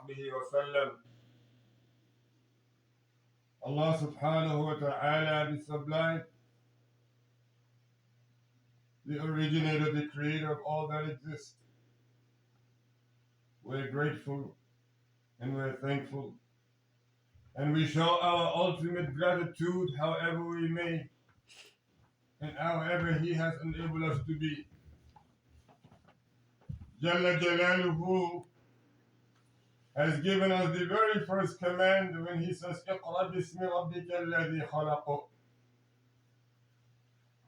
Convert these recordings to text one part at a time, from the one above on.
وصحبه وسلم. Allah subhanahu wa ta'ala, the sublime, the originator, the creator of all that exists. We're grateful and we're thankful. And we show our ultimate gratitude however we may and however He has enabled us to be. Jalla Jalaluhu has given us the very first command when He says, اقرأ باسم ربك الذي خلق.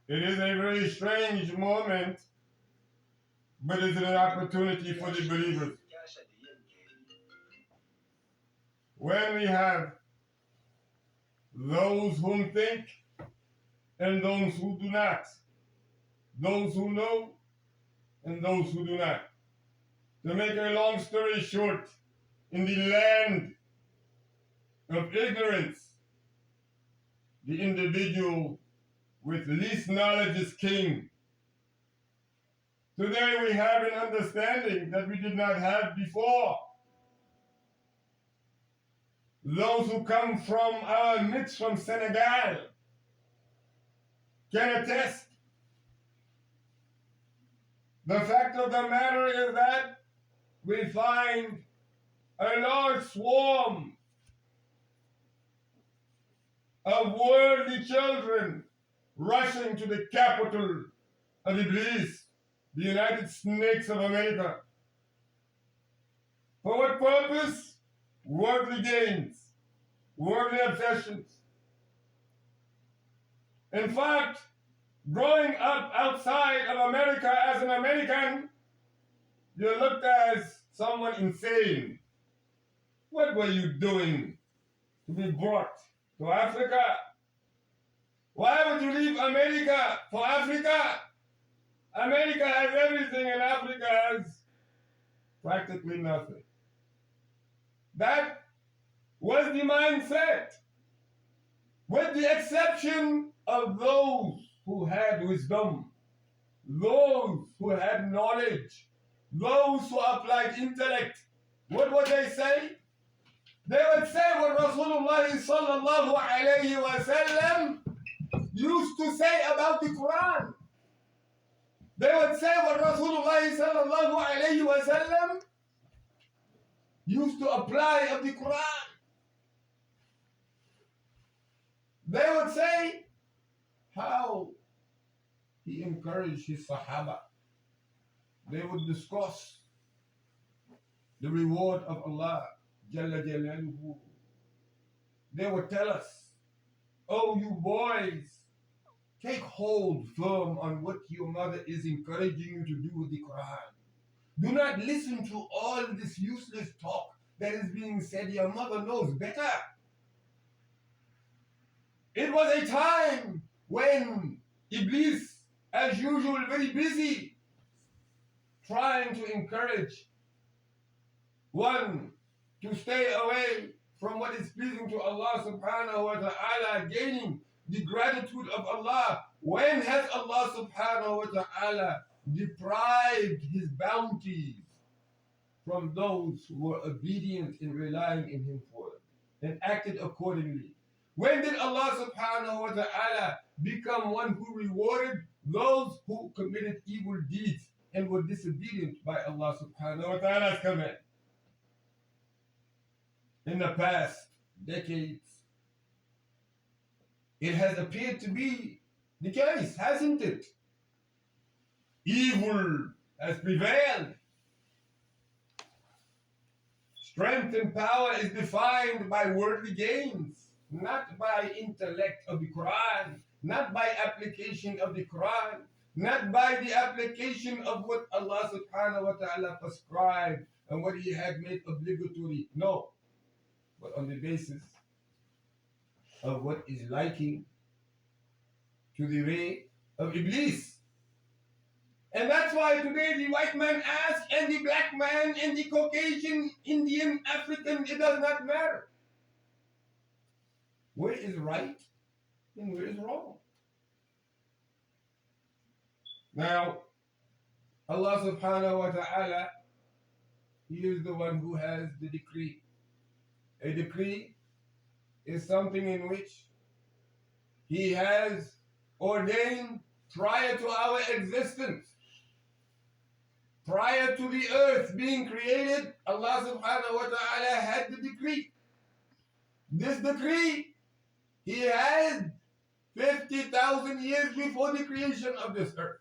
It is a very strange moment, but it's an opportunity for the believers. When we have those who think and those who do not, those who know and those who do not. To make a long story short, in the land of ignorance, the individual with least knowledge is king. Today we have an understanding that we did not have before. Those who come from our midst from Senegal can attest. The fact of the matter is that we find a large swarm of worldly children rushing to the capital of Iblis, the United States of America. For what purpose? Worldly gains, worldly obsessions. In fact, growing up outside of America as an American, you're looked as someone insane. What were you doing to be brought to Africa? Why would you leave America for Africa? America has everything and Africa has practically nothing. That was the mindset, with the exception of those who had wisdom, those who had knowledge, those who applied intellect. What would they say? They would say what Rasulullah sallallahu alayhi wa sallam used to say about the Quran. They would say what Rasulullah sallallahu alayhi wa sallam used to apply of the Quran. They would say how he encouraged his Sahaba. They would discuss the reward of Allah Jalla Jalaluhu. They would tell us, oh, you boys, take hold firm on what your mother is encouraging you to do with the Quran. Do not listen to all this useless talk that is being said. Your mother knows better. It was a time when Iblis, as usual, very busy, trying to encourage one to stay away from what is pleasing to Allah subhanahu wa ta'ala, gaining the gratitude of Allah. When has Allah subhanahu wa ta'ala deprived His bounties from those who were obedient in relying in Him for it and acted accordingly? When did Allah subhanahu wa ta'ala become one who rewarded those who committed evil deeds and were disobedient by Allah subhanahu wa ta'ala's command? In the past decades, it has appeared to be the case, hasn't it? Evil has prevailed. Strength and power is defined by worldly gains, not by intellect of the Quran, not by application of the Quran, not by the application of what Allah subhanahu wa ta'ala prescribed and what He had made obligatory. No, but on the basis of what is liking to the way of Iblis. And that's why today the white man asks, and the black man, and the Caucasian, Indian, African, it does not matter. Where is right and where is wrong? Now, Allah subhanahu wa ta'ala He is the one who has the decree. A decree is something in which He has ordained prior to our existence. Prior to the earth being created, Allah subhanahu wa ta'ala had the decree. This decree He had 50,000 years before the creation of this earth.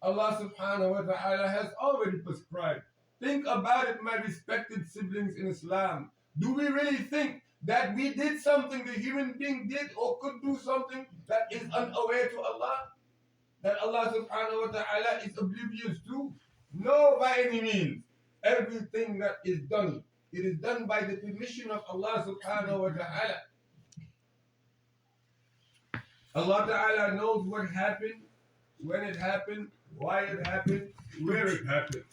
Allah subhanahu wa ta'ala has already prescribed. Think about it, my respected siblings in Islam. Do we really think that we did something the human being did or could do something that is unaware to Allah? That Allah subhanahu wa ta'ala is oblivious to? No, by any means. Everything that is done, it is done by the permission of Allah subhanahu wa ta'ala. Allah ta'ala knows what happened, when it happened, why it happened, where it happened.